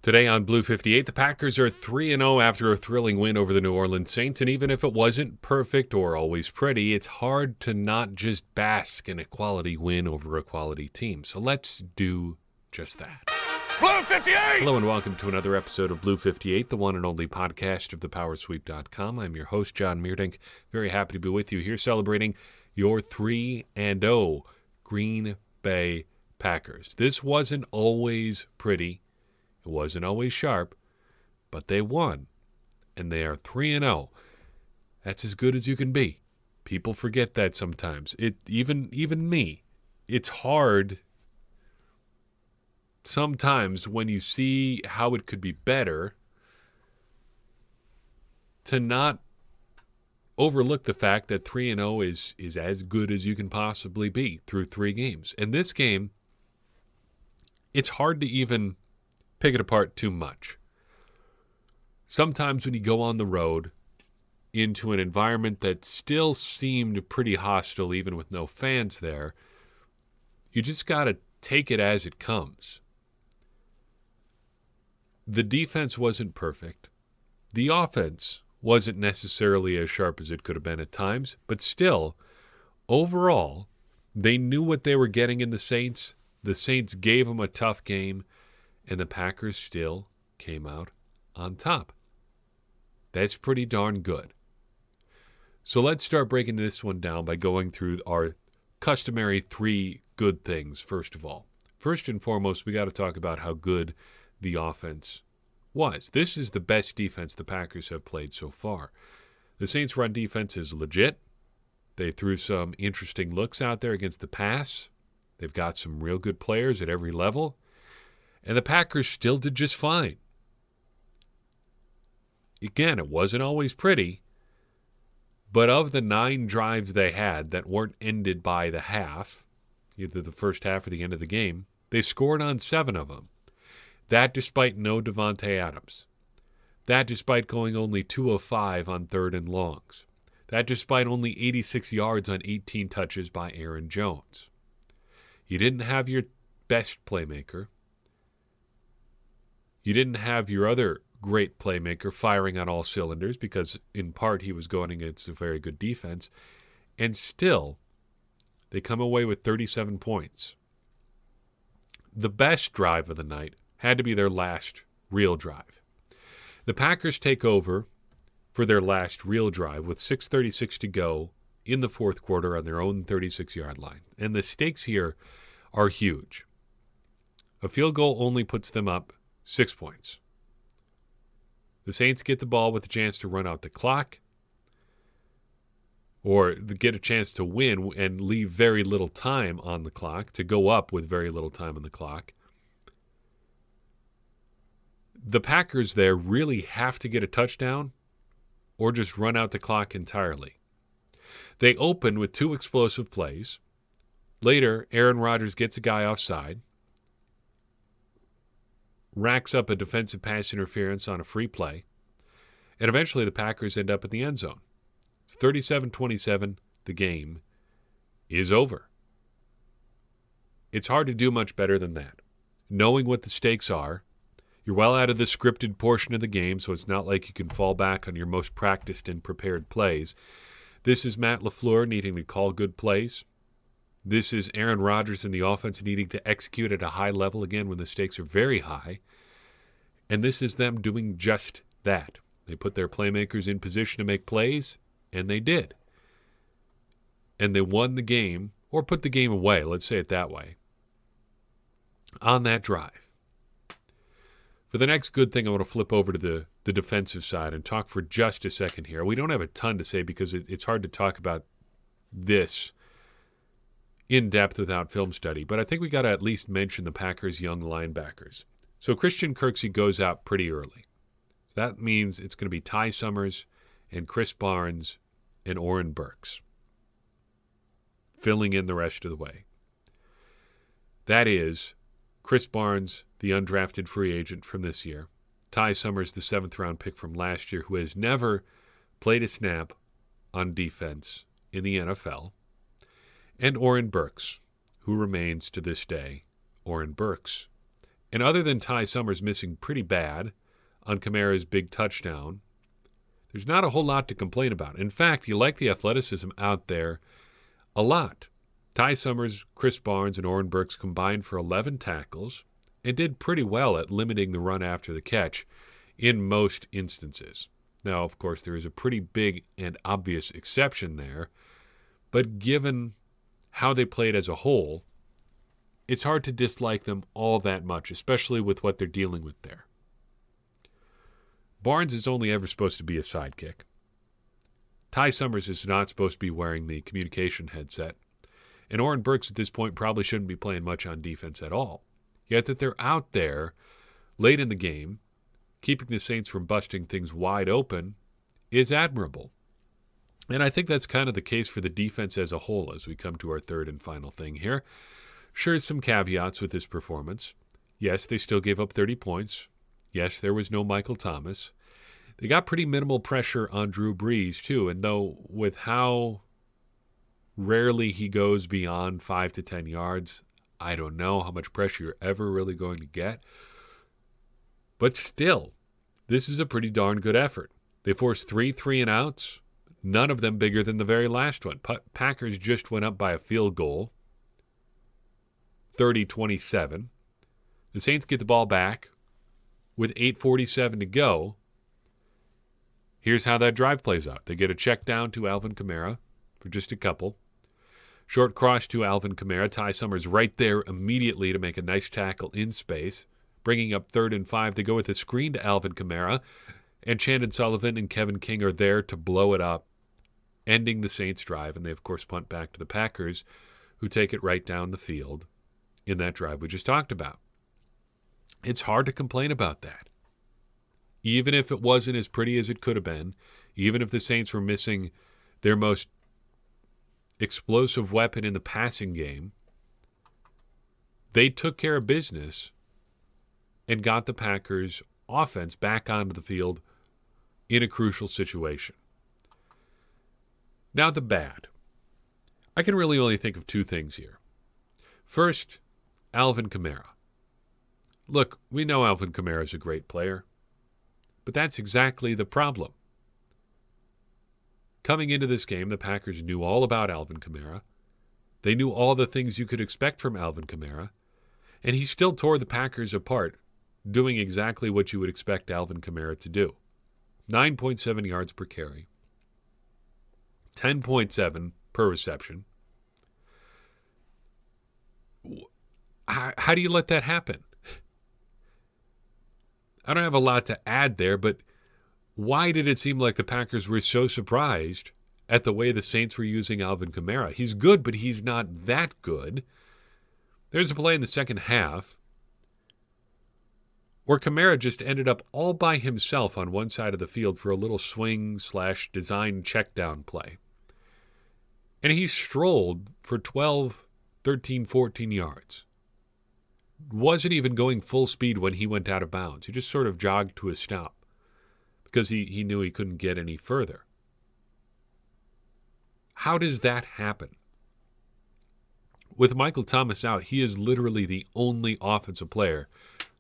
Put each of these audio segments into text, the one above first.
Today on Blue 58, the Packers are 3-0 after a thrilling win over the New Orleans Saints, and even if it wasn't perfect or always pretty, it's hard to not just bask in a quality win over a quality team. So let's do just that. Blue 58! Hello and welcome to another episode of Blue 58, the one and only podcast of thepowersweep.com. I'm your host, John Meerdink. Very happy to be with you here celebrating your 3-0 Green Bay Packers. This wasn't always pretty. It wasn't always sharp, but they won, and they are 3-0. That's as good as you can be. People forget that sometimes. Even me. It's hard sometimes when you see how it could be better to not overlook the fact that 3-0 is as good as you can possibly be through 3 games. And this game, it's hard to even pick it apart too much. Sometimes when you go on the road into an environment that still seemed pretty hostile even with no fans there, you just got to take it as it comes. The defense wasn't perfect. The offense wasn't necessarily as sharp as it could have been at times, but still, overall, they knew what they were getting in the Saints. The Saints gave them a tough game, and the Packers still came out on top. That's pretty darn good. So let's start breaking this one down by going through our customary 3 good things, first of all. First and foremost, we got to talk about how good the offense was. This is the best defense the Packers have played so far. The Saints' run defense is legit. They threw some interesting looks out there against the pass. They've got some real good players at every level. And the Packers still did just fine. Again, it wasn't always pretty, but of the 9 drives they had that weren't ended by the half, either the first half or the end of the game, they scored on 7 of them. That despite no Devontae Adams. That despite going only 2 of 5 on 3rd and longs. That despite only 86 yards on 18 touches by Aaron Jones. You didn't have your best playmaker. You didn't have your other great playmaker firing on all cylinders because, in part, he was going against a very good defense. And still, they come away with 37 points. The best drive of the night had to be their last real drive. The Packers take over for their last real drive with 6:36 to go in the fourth quarter on their own 36-yard line. And the stakes here are huge. A field goal only puts them up 6 points. The Saints get the ball with a chance to run out the clock or get a chance to win and leave very little time on the clock, to go up with very little time on the clock. The Packers there really have to get a touchdown or just run out the clock entirely. They open with 2 explosive plays. Later, Aaron Rodgers gets a guy offside, racks up a defensive pass interference on a free play, and eventually the Packers end up in the end zone. It's 37-27. The game is over. It's hard to do much better than that. Knowing what the stakes are, you're well out of the scripted portion of the game, so it's not like you can fall back on your most practiced and prepared plays. This is Matt LaFleur needing to call good plays. This is Aaron Rodgers and the offense needing to execute at a high level again when the stakes are very high. And this is them doing just that. They put their playmakers in position to make plays, and they did. And they won the game, or put the game away, let's say it that way, on that drive. For the next good thing, I want to flip over to the defensive side and talk for just a second here. We don't have a ton to say because it's hard to talk about this in depth without film study, but I think we got to at least mention the Packers' young linebackers. So Christian Kirksey goes out pretty early. That means it's going to be Ty Summers and Chris Barnes and Oren Burks filling in the rest of the way. That is Chris Barnes, the undrafted free agent from this year, Ty Summers, the 7th-round pick from last year, who has never played a snap on defense in the NFL, and Oren Burks, who remains to this day Oren Burks. And other than Ty Summers missing pretty bad on Kamara's big touchdown, there's not a whole lot to complain about. In fact, you like the athleticism out there a lot. Ty Summers, Chris Barnes, and Oren Burks combined for 11 tackles and did pretty well at limiting the run after the catch in most instances. Now, of course, there is a pretty big and obvious exception there, but given how they played as a whole, it's hard to dislike them all that much, especially with what they're dealing with there. Barnes is only ever supposed to be a sidekick. Ty Summers is not supposed to be wearing the communication headset. And Oren Burks at this point probably shouldn't be playing much on defense at all. Yet that they're out there late in the game, keeping the Saints from busting things wide open, is admirable. And I think that's kind of the case for the defense as a whole as we come to our third and final thing here. Sure, some caveats with this performance. Yes, they still gave up 30 points. Yes, there was no Michael Thomas. They got pretty minimal pressure on Drew Brees, too. And though with how rarely he goes beyond 5 to 10 yards, I don't know how much pressure you're ever really going to get. But still, this is a pretty darn good effort. They forced 3 3-and-outs, none of them bigger than the very last one. Packers just went up by a field goal, 30-27. The Saints get the ball back with 8:47 to go. Here's how that drive plays out. They get a check down to Alvin Kamara for just a couple. Short cross to Alvin Kamara. Ty Summers right there immediately to make a nice tackle in space. Bringing up 3rd and 5. They go with a screen to Alvin Kamara. And Chandon Sullivan and Kevin King are there to blow it up, ending the Saints' drive. And they, of course, punt back to the Packers, who take it right down the field in that drive we just talked about. It's hard to complain about that. Even if it wasn't as pretty as it could have been, even if the Saints were missing their most explosive weapon in the passing game, they took care of business and got the Packers' offense back onto the field in a crucial situation. Now the bad. I can really only think of 2 things here. First, Alvin Kamara. Look, we know Alvin Kamara is a great player, but that's exactly the problem. Coming into this game, the Packers knew all about Alvin Kamara. They knew all the things you could expect from Alvin Kamara, and he still tore the Packers apart, doing exactly what you would expect Alvin Kamara to do. 9.7 yards per carry, 10.7 per reception. How do you let that happen? I don't have a lot to add there, but why did it seem like the Packers were so surprised at the way the Saints were using Alvin Kamara? He's good, but he's not that good. There's a play in the second half where Kamara just ended up all by himself on one side of the field for a little swing/design check down play. And he strolled for 12, 13, 14 yards. Wasn't even going full speed when he went out of bounds. He just sort of jogged to a stop because he knew he couldn't get any further. How does that happen? With Michael Thomas out, he is literally the only offensive player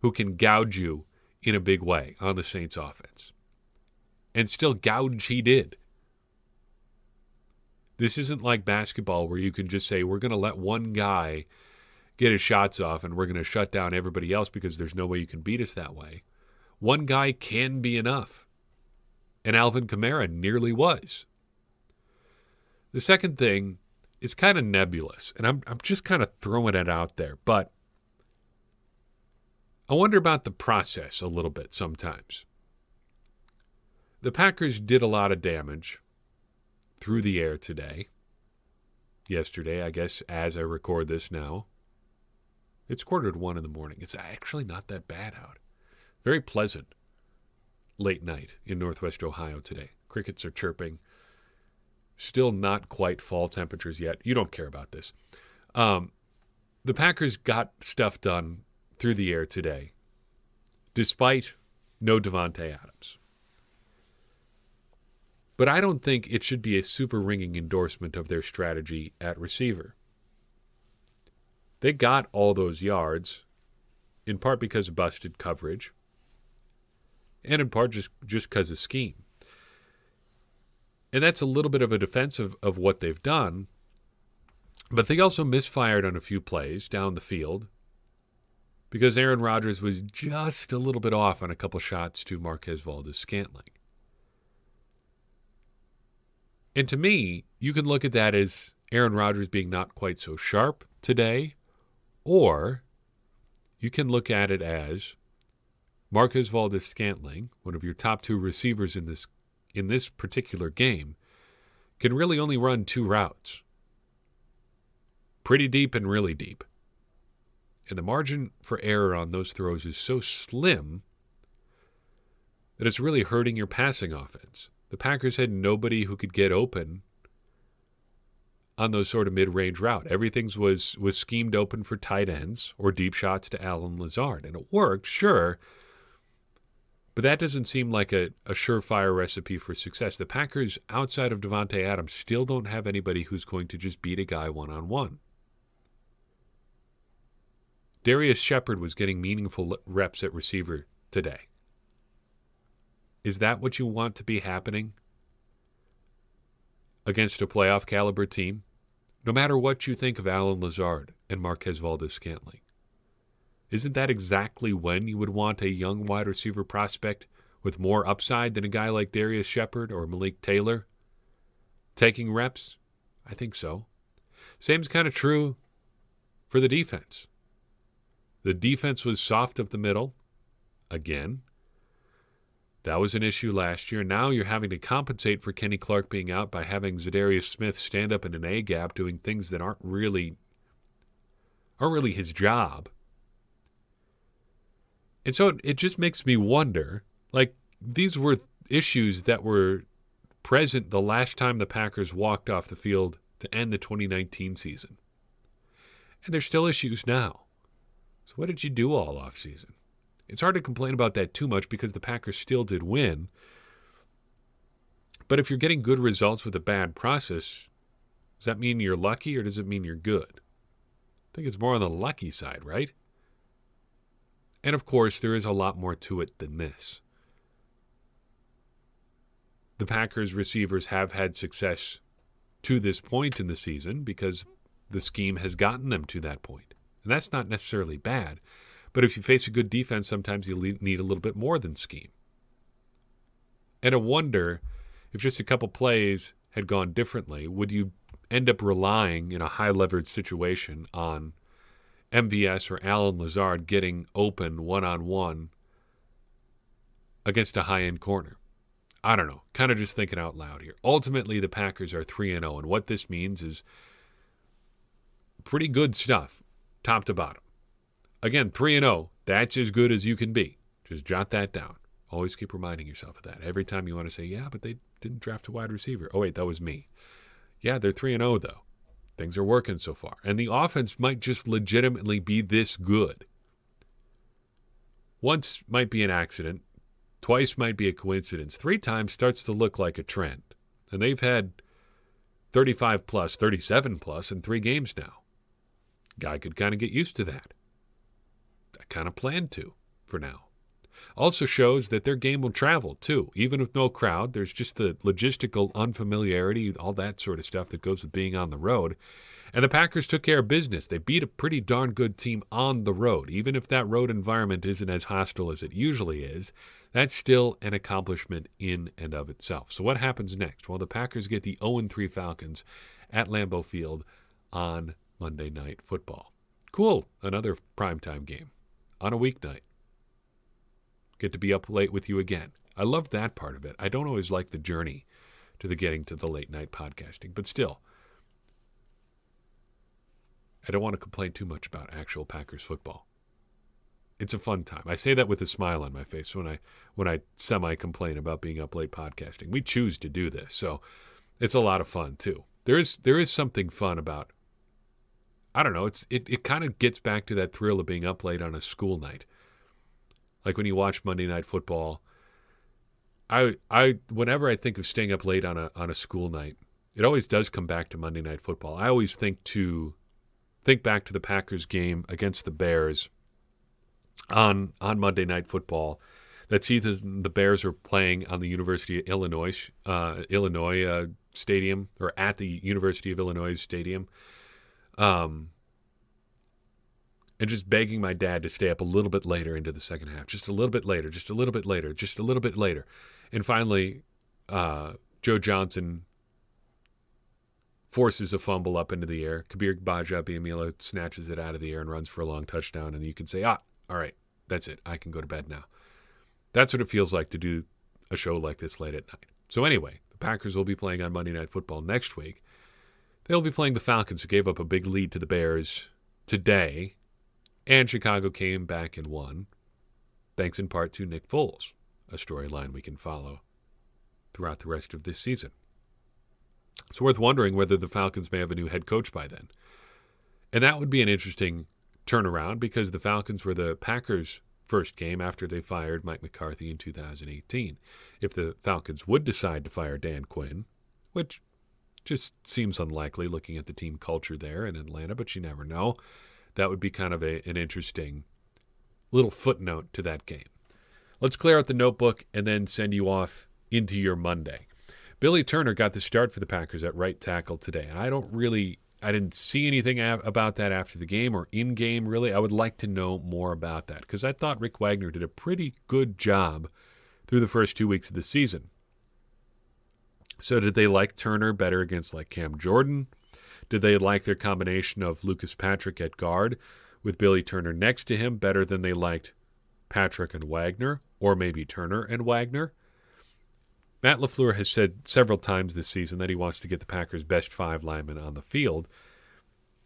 who can gouge you in a big way on the Saints offense. And still gouge he did. This isn't like basketball where you can just say, we're going to let one guy get his shots off and we're going to shut down everybody else because there's no way you can beat us that way. One guy can be enough. And Alvin Kamara nearly was. The second thing is kind of nebulous, and I'm just kind of throwing it out there, but I wonder about the process a little bit sometimes. The Packers did a lot of damage through the air today. Yesterday, I guess, as I record this now. It's 1:45 in the morning. It's actually not that bad out. Very pleasant late night in Northwest Ohio today. Crickets are chirping. Still not quite fall temperatures yet. You don't care about this. The Packers got stuff done through the air today, despite no Devontae Adams. But I don't think it should be a super ringing endorsement of their strategy at receiver. They got all those yards in part because of busted coverage, and in part just because of scheme. And that's a little bit of a defense of what they've done, but they also misfired on a few plays down the field because Aaron Rodgers was just a little bit off on a couple shots to Marquez Valdes-Scantling. And to me, you can look at that as Aaron Rodgers being not quite so sharp today, or you can look at it as Marquez Valdes-Scantling, one of your top two receivers in this particular game, can really only run two routes. Pretty deep and really deep. And the margin for error on those throws is so slim that it's really hurting your passing offense. The Packers had nobody who could get open on those sort of mid-range route. Everything was schemed open for tight ends or deep shots to Allen Lazard. And it worked, sure, but that doesn't seem like a surefire recipe for success. The Packers, outside of Devontae Adams, still don't have anybody who's going to just beat a guy one-on-one. Darius Shepard was getting meaningful reps at receiver today. Is that what you want to be happening against a playoff caliber team? No matter what you think of Allen Lazard and Marquez Valdes-Scantling. Isn't that exactly when you would want a young wide receiver prospect with more upside than a guy like Darius Shepard or Malik Taylor taking reps? I think so. Same's kind of true for the defense. The defense was soft up the middle again. That was an issue last year. Now you're having to compensate for Kenny Clark being out by having Zadarius Smith stand up in an A-gap doing things that aren't really his job. And so it just makes me wonder, like, these were issues that were present the last time the Packers walked off the field to end the 2019 season. And there's still issues now. So what did you do all offseason? It's hard to complain about that too much because the Packers still did win. But if you're getting good results with a bad process, does that mean you're lucky or does it mean you're good? I think it's more on the lucky side, right? And of course, there is a lot more to it than this. The Packers receivers have had success to this point in the season because the scheme has gotten them to that point. And that's not necessarily bad. But if you face a good defense, sometimes you need a little bit more than scheme. And I wonder if just a couple plays had gone differently, would you end up relying in a high-leverage situation on MVS or Allen Lazard getting open one-on-one against a high-end corner? I don't know. Kind of just thinking out loud here. Ultimately, the Packers are 3-0, and what this means is pretty good stuff, top to bottom. Again, 3-0, that's as good as you can be. Just jot that down. Always keep reminding yourself of that. Every time you want to say, yeah, but they didn't draft a wide receiver. Oh, wait, that was me. Yeah, they're 3-0, though. Things are working so far. And the offense might just legitimately be this good. Once might be an accident. Twice might be a coincidence. 3 times starts to look like a trend. And they've had 35-plus, 37-plus in 3 games now. Guy could kind of get used to that. I kind of plan to, for now. Also shows that their game will travel, too. Even with no crowd, there's just the logistical unfamiliarity, all that sort of stuff that goes with being on the road. And the Packers took care of business. They beat a pretty darn good team on the road. Even if that road environment isn't as hostile as it usually is, that's still an accomplishment in and of itself. So what happens next? Well, the Packers get the 0-3 Falcons at Lambeau Field on Monday Night Football. Cool. Another primetime game on a weeknight. Get to be up late with you again. I love that part of it. I don't always like the journey to the getting to the late night podcasting, but still, I don't want to complain too much about actual Packers football. It's a fun time. I say that with a smile on my face when I semi-complain about being up late podcasting. We choose to do this, so it's a lot of fun too. There is something fun about, I don't know, it kind of gets back to that thrill of being up late on a school night. Like when you watch Monday Night Football, whenever I think of staying up late on a school night, it always does come back to Monday Night Football. I always think back to the Packers game against the Bears on Monday Night Football. That season, the Bears were playing on the University of Illinois stadium, or at the University of Illinois stadium, and just begging my dad to stay up a little bit later into the second half, just a little bit later, just a little bit later, just a little bit later. And finally, Joe Johnson forces a fumble up into the air. Kabir Bajabiamila snatches it out of the air and runs for a long touchdown, and you can say, all right, that's it. I can go to bed now. That's what it feels like to do a show like this late at night. So anyway, the Packers will be playing on Monday Night Football next week. They'll be playing the Falcons, who gave up a big lead to the Bears today, and Chicago came back and won, thanks in part to Nick Foles, a storyline we can follow throughout the rest of this season. It's worth wondering whether the Falcons may have a new head coach by then. And that would be an interesting turnaround, because the Falcons were the Packers' first game after they fired Mike McCarthy in 2018. If the Falcons would decide to fire Dan Quinn, which just seems unlikely looking at the team culture there in Atlanta, but you never know, that would be kind of an interesting little footnote to that game. Let's clear out the notebook and then send you off into your Monday. Billy Turner got the start for the Packers at right tackle today. I didn't see anything about that after the game or in-game, really. I would like to know more about that, because I thought Rick Wagner did a pretty good job through the first 2 weeks of the season. So did they like Turner better against like Cam Jordan? Did they like their combination of Lucas Patrick at guard with Billy Turner next to him better than they liked Patrick and Wagner, or maybe Turner and Wagner? Matt LaFleur has said several times this season that he wants to get the Packers' best 5 linemen on the field.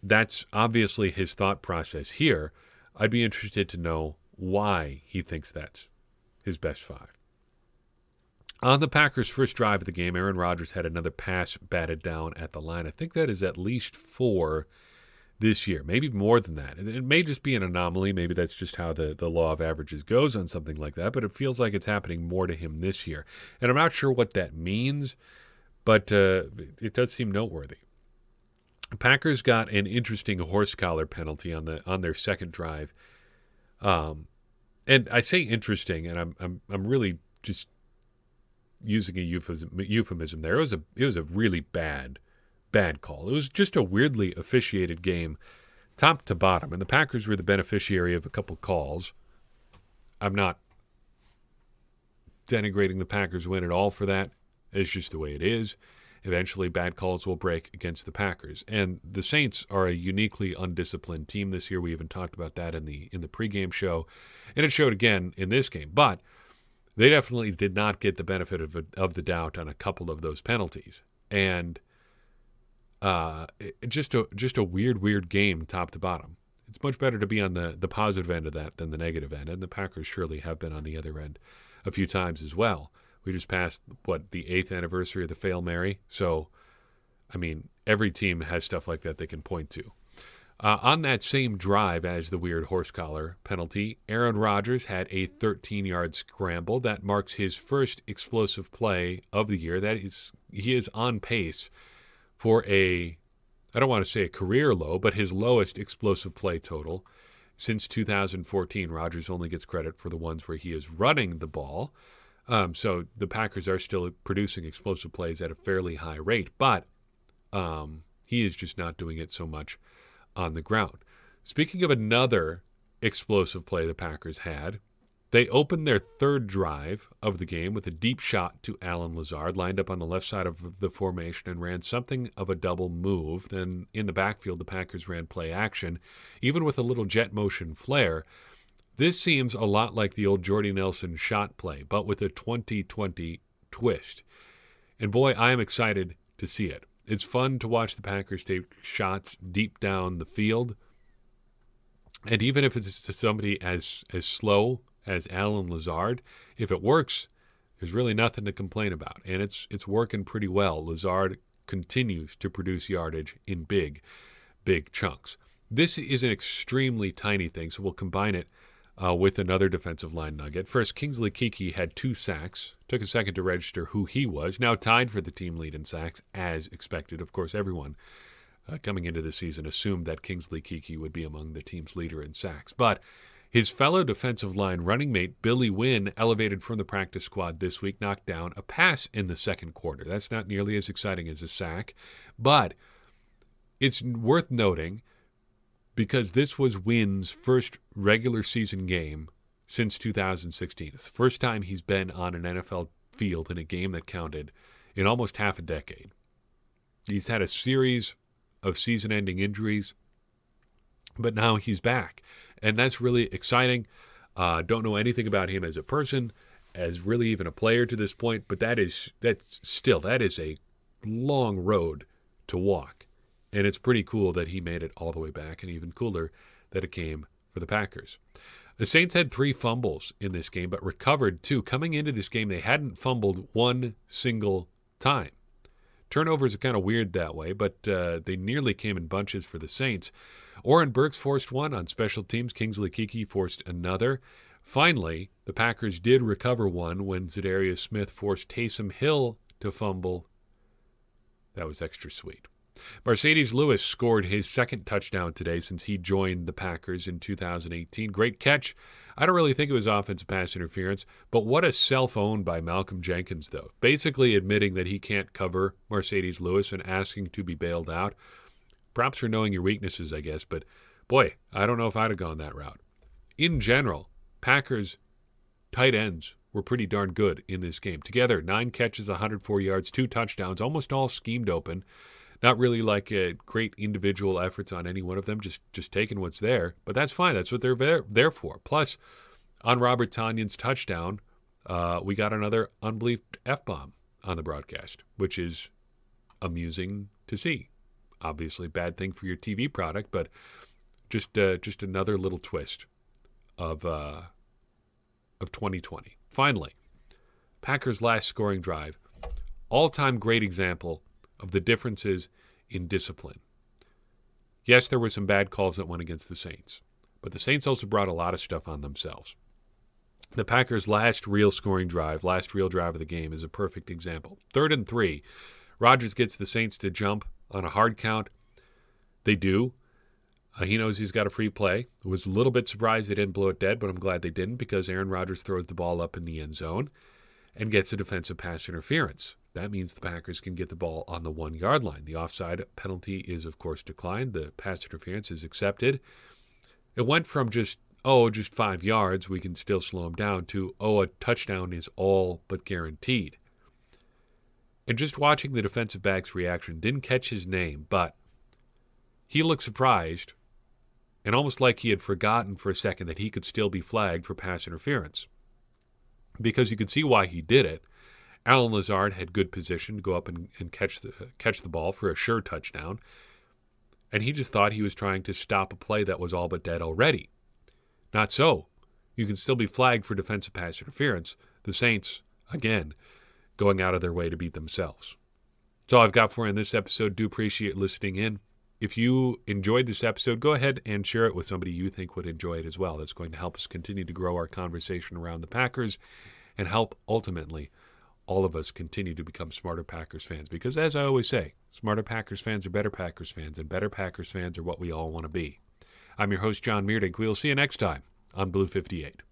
That's obviously his thought process here. I'd be interested to know why he thinks that's his best 5. On the Packers' first drive of the game, Aaron Rodgers had another pass batted down at the line. I think that is at least 4 this year, maybe more than that. It may just be an anomaly. Maybe that's just how the law of averages goes on something like that, but it feels like it's happening more to him this year. And I'm not sure what that means, but it does seem noteworthy. The Packers got an interesting horse collar penalty on their second drive. And I say interesting, and I'm really just using a euphemism there. It was a really bad call. It was just a weirdly officiated game, top to bottom, and the Packers were the beneficiary of a couple calls. I'm not denigrating the Packers' win at all for that. It's just the way it is. Eventually, bad calls will break against the Packers, and the Saints are a uniquely undisciplined team this year. We even talked about that in the pregame show, and it showed again in this game. But they definitely did not get the benefit of the doubt on a couple of those penalties, and just a weird game top to bottom. It's much better to be on the positive end of that than the negative end, and the Packers surely have been on the other end a few times as well. We just passed, the 8th anniversary of the Fail Mary, so, I mean, every team has stuff like that they can point to. On that same drive as the weird horse collar penalty, Aaron Rodgers had a 13-yard scramble. That marks his first explosive play of the year. He is on pace for I don't want to say a career low, but his lowest explosive play total since 2014. Rodgers only gets credit for the ones where he is running the ball. So the Packers are still producing explosive plays at a fairly high rate, but he is just not doing it so much on the ground. Speaking of another explosive play the Packers had, they opened their third drive of the game with a deep shot to Allen Lazard, lined up on the left side of the formation and ran something of a double move. Then in the backfield, the Packers ran play action, even with a little jet motion flare. This seems a lot like the old Jordy Nelson shot play, but with a 2020 twist. And boy, I am excited to see it. It's fun to watch the Packers take shots deep down the field. And even if it's to somebody as slow as Allen Lazard, if it works, there's really nothing to complain about. And it's working pretty well. Lazard continues to produce yardage in big chunks. This is an extremely tiny thing, so we'll combine it with another defensive line nugget. First, Kingsley Keke had 2 sacks. Took a second to register who he was. Now tied for the team lead in sacks, as expected. Of course, everyone coming into the season assumed that Kingsley Keke would be among the team's leader in sacks. But His fellow defensive line running mate, Billy Wynn, elevated from the practice squad this week, knocked down a pass in the second quarter. That's not nearly as exciting as a sack, but it's worth noting because this was Wynn's first regular season game since 2016. It's the first time he's been on an NFL field in a game that counted in almost half a decade. He's had a series of season-ending injuries, but now he's back, and that's really exciting. Don't know anything about him as a person, as really even a player to this point, but that is a long road to walk, and it's pretty cool that he made it all the way back, and even cooler that it came for the Packers. The Saints had 3 fumbles in this game, but recovered 2. Coming into this game, they hadn't fumbled one single time. Turnovers are kind of weird that way, but they nearly came in bunches for the Saints. Oren Burks forced one on special teams. Kingsley Keke forced another. Finally, the Packers did recover one when Zadarius Smith forced Taysom Hill to fumble. That was extra sweet. Mercedes Lewis scored his second touchdown today since he joined the Packers in 2018. Great catch. I don't really think it was offensive pass interference, but what a self-own by Malcolm Jenkins, though. Basically admitting that he can't cover Mercedes Lewis and asking to be bailed out. Props for knowing your weaknesses, I guess, but boy, I don't know if I'd have gone that route. In general, Packers tight ends were pretty darn good in this game. Together, 9 catches, 104 yards, 2 touchdowns, almost all schemed open. Not really like great individual efforts on any one of them, just taking what's there. But that's fine. That's what they're there for. Plus, on Robert Tonyan's touchdown, we got another unbelieved F-bomb on the broadcast, which is amusing to see. Obviously, bad thing for your TV product, but just another little twist of 2020. Finally, Packers' last scoring drive, all-time great example of the differences in discipline. Yes, there were some bad calls that went against the Saints, but the Saints also brought a lot of stuff on themselves. The Packers' last real scoring drive, last real drive of the game is a perfect example. 3rd and 3. Rodgers gets the Saints to jump on a hard count. They do. He knows he's got a free play. I was a little bit surprised they didn't blow it dead, but I'm glad they didn't because Aaron Rodgers throws the ball up in the end zone and gets a defensive pass interference. That means the Packers can get the ball on the 1-yard line. The offside penalty is, of course, declined. The pass interference is accepted. It went from just 5 yards, we can still slow him down, to, a touchdown is all but guaranteed. And just watching the defensive back's reaction, didn't catch his name, but he looked surprised and almost like he had forgotten for a second that he could still be flagged for pass interference. Because you could see why he did it. Allen Lazard had good position to go up and catch the ball for a sure touchdown, and he just thought he was trying to stop a play that was all but dead already. Not so. You can still be flagged for defensive pass interference. The Saints, again, going out of their way to beat themselves. That's all I've got for you in this episode. Do appreciate listening in. If you enjoyed this episode, go ahead and share it with somebody you think would enjoy it as well. That's going to help us continue to grow our conversation around the Packers and help, ultimately, all of us continue to become smarter Packers fans. Because as I always say, smarter Packers fans are better Packers fans, and better Packers fans are what we all want to be. I'm your host, John Meerdink. We'll see you next time on Blue 58.